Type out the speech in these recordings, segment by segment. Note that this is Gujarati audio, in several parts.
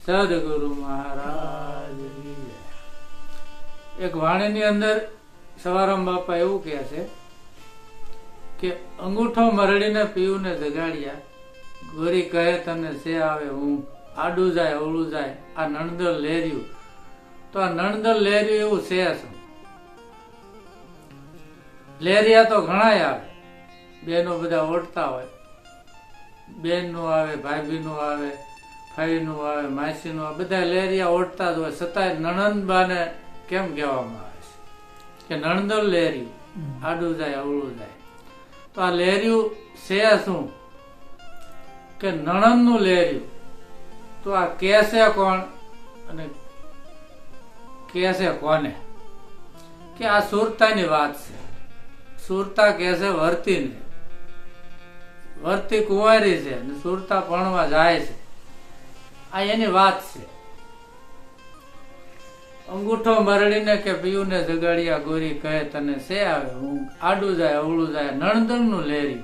સદગુરુ મહારાજ એક વાણીની અંદર સવારામ બાપા એવું કહે છે કે અંગૂઠો મરડીને પીવું ને જગાડ્યા ગોરી કહે તને સે આવે હું આડું જાય અવળું જાય આ નણદલ લેર્યું. તો આ નણદલ લેર્યું એવું છે શું? લેરિયા તો ઘણાય આવે, બેનો બધા ઓળતા હોય, બેન નું આવે, ભાભી નું આવે, ફઈ નું આવે, માસી નું આવે, બધા લેરિયા ઓળતા જ હોય. છતાંય નણંદબાને કેમ કહેવામાં આવે છે કે નણંદલ લેર્યું, આડું જાય અવળું જાય. તો આ લેર્યું છે શું કે નણંદ નું લેર્યું. તો આ કેસે કોણ અને કેસે કોને? કે આ સુરતાની વાત છે. સુરતા કેસે વર્તી ને, વર્તી કુંવારી છે ને સુરતા ભણવા જાય છે, આ એની વાત છે. અંગૂઠો મરડીને કે પીયું ને જગાડ્યા ગોરી કહે તને સે આવે હું આડું જાય અવળું જાય નણદલ નું લેરી.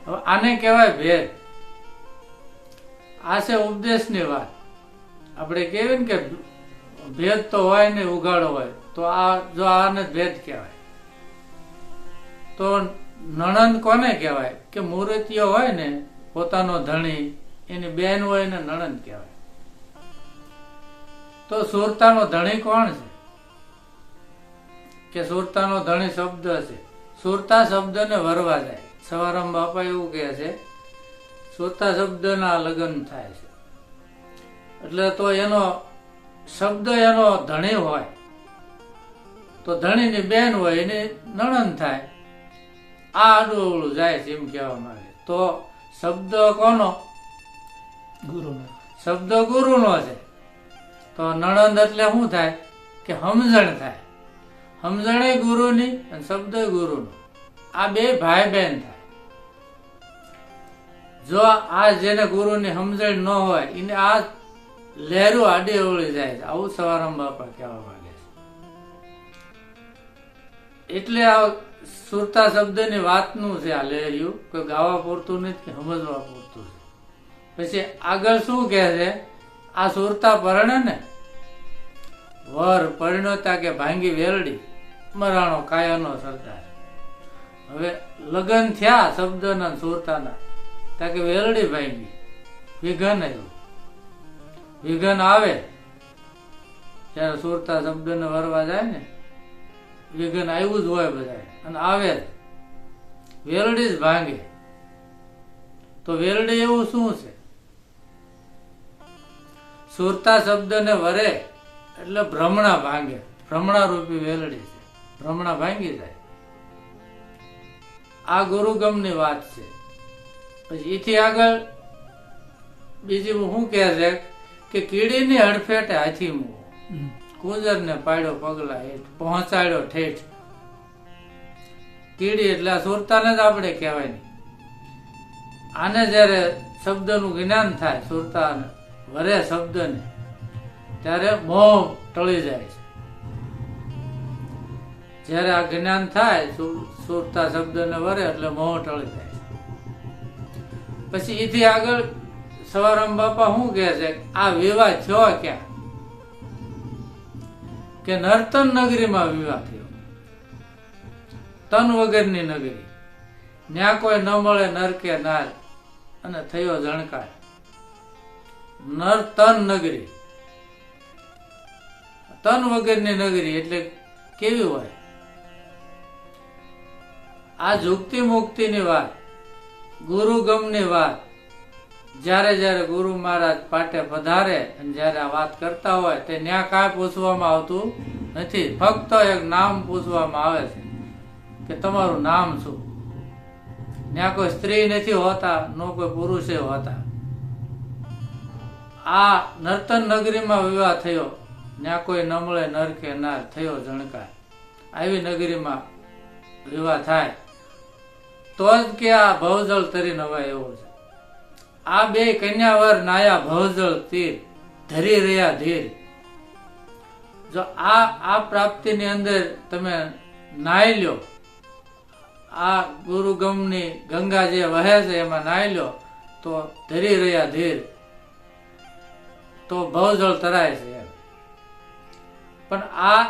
હવે આને કહેવાય ભેદ. આ છે ઉપદેશની વાત. આપણે કહેવાય ને કે ભેદ તો હોય ને ઉગાડો હોય, તો આ જો આને ભેદ કહેવાય. તો નણંદ કોને કહેવાય કે મૂર્તિઓ હોય ને પોતાનો ધણી, એની બેન હોય ને નણંદ કહેવાય. તો સુરતાનો ધણી કોણ છે? કે સુરતાનો ધણી શબ્દ છે. સુરતા શબ્દને વરવા જાય. સવારામ બાપા એવું કહે છે સુરતા શબ્દના લગ્ન થાય છે એટલે તો એનો શબ્દ એનો ધણી હોય તો ધણીની બેન હોય એની નણંદ થાય. આ આડું અવળું જાય છે એમ કહેવામાં આવે. તો શબ્દ કોનો? ગુરુનો. શબ્દ ગુરુનો છે. તો નણંદ એટલે શું થાય કે સમજણ થાય. સમજણ ગુરુની અને શબ્દ ગુરુનો. આ બે ભાઈ બહેન થાય. જો આ જેને ગુરુની સમજણ ન હોય એને આ લહેરું આડી અવળી જાય છે. આવું સવારામ બાપા કહેવા માંગે છે. એટલે આ સુરતા શબ્દની વાતનું છે આ લહેર્યું. કોઈ ગાવા પૂરતું નથી કે સમજવા પૂરતું છે. પછી આગળ શું કહે છે? આ સુરતા પરણે ને વર પરિણતા કે ભાંગી વેરડી મરાણો કાયાનો સરદાર. હવે લગ્ન થયા શબ્દના સુરતાના ત્યાં કે વેરડી ભાંગી, વિઘન આવ્યું. વિઘન આવે ત્યારે સુરતા શબ્દને વરવા જાય ને, વિઘન આવ્યું જ હોય બધા અને આવે વેરડી જ ભાંગે. તો વેરડી એવું શું છે? સુરતા શબ્દને વરે એટલે ભ્રમણા ભાંગે. ભ્રમણા રૂપી વેલડી છે. ભ્રમણા ભાંગી જાય. આ ગુરુગમની વાત છે. પછી એથી આગળ બીજી શું કહે છે કે કીડીની હડફેટે હાથી મું, કુંજરને પાડ્યો પગલા હેઠ, પહોંચાડ્યો ઠેઠ. કીડી એટલે આ સુરતાને જ આપણે કહેવાય નહીં. આને જયારે શબ્દનું જ્ઞાન થાય, સુરતા વરે શબ્દને, ત્યારે મોહ ટળી જાય છે. જયારે આ જ્ઞાન થાય સુરતા શબ્દને વરે એટલે મોહ ટળી જાય છે. પછી એથી આગળ સવારામ બાપા શું કહે છે? આ વિવાહ થયો ક્યાં? કે નર્તન નગરીમાં વિવાહ થયો. તન વગરની નગરી. ત્યાં કોઈ ન મળે નર કે નાર અને થયો જણકાર. નર્તન નગરી, તન વગરની નગરી એટલે કેવી હોય? આ જુક્તિ મુક્તિની વાત, ગુરુગમની વાત. જયારે જયારે ગુરુ મહારાજ પાટે પધારે અને જયારે આ વાત કરતા હોય તે ન્યા કાંઈ પૂછવામાં આવતું નથી. ફક્ત એક નામ પૂછવામાં આવે છે કે તમારું નામ શું? ન્યા કોઈ સ્ત્રી નથી હોતા, નો કોઈ પુરુષે હોતા. આ નર્તન નગરીમાં વિવાહ થયો. ન્યા કોઈ ન મળે નર કે નાર, થયો જણકાર. આવી નગરીમાં વિવાહ થાય તો જ કે આ ભવજળ તરી નવાય એવો છે. આ બે કન્યાવર નાયા ભવજળ તીર, ધરી રહ્યા ધીર. જો આ પ્રાપ્તિની અંદર તમે નાઈ લ્યો, આ ગુરુગમની ગંગા જે વહે છે એમાં નાઈ લ્યો તો ધરી રહ્યા ધીર. તો ભવજળ તરાય છે એમ. પણ આ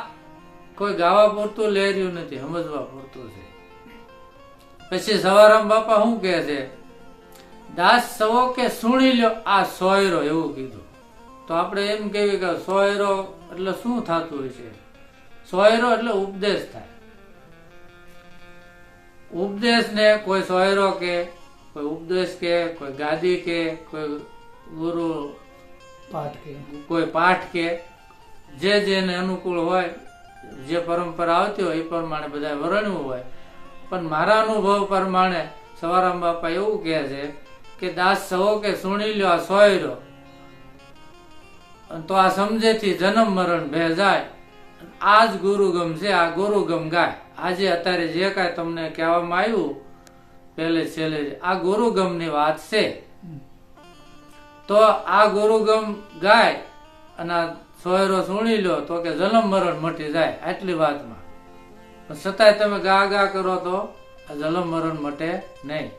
કોઈ ગાવા પૂરતું લહેર્યું નથી, સમજવા પૂરતું છે. પછી સવારામ બાપા શું કહે છે, દાસ સવો કે સુણી લ્યો આ સોયરો, એવું કીધું. તો આપણે એમ કહેવી કે સોયરો એટલે શું થતું હોય છે? સોયરો એટલે ઉપદેશ થાય. ઉપદેશ ને કોઈ સોયરો કે, કોઈ ઉપદેશ કે, કોઈ ગાદી કે, કોઈ ગુરુ પાઠ કે કોઈ પાઠ કે, જે જેને અનુકૂળ હોય, જે પરંપરા આવતી હોય એ પ્રમાણે બધા વર્ણવું હોય. પણ મારા અનુભવ પ્રમાણે સવારામ બાપા એવું કહે છે કે દાસ સવો કે સુણી લ્યો આ સોયરો, તો આ સમજેથી જન્મ મરણ ભે જાય. આ જ ગુરુગમ છે, આ ગુરુગમ ગાય. આજે અત્યારે જે કાંઈ તમને કહેવામાં આવ્યું પહેલે છેલ્લે, આ ગુરુગમ ની વાત છે. તો આ ગુરુગમ ગાય અને આ સોયરો સુણી લો તો કે જન્મ મરણ મટી જાય, આટલી વાતમાં. છતાંય તમે ગા ગા કરો તો આ જન્મ મરણ મટે નહીં.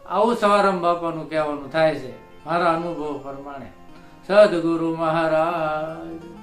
આવું સવારામ બાપાનું કહેવાનું થાય છે મારા અનુભવ પ્રમાણે. સદગુરુ મહારાજ.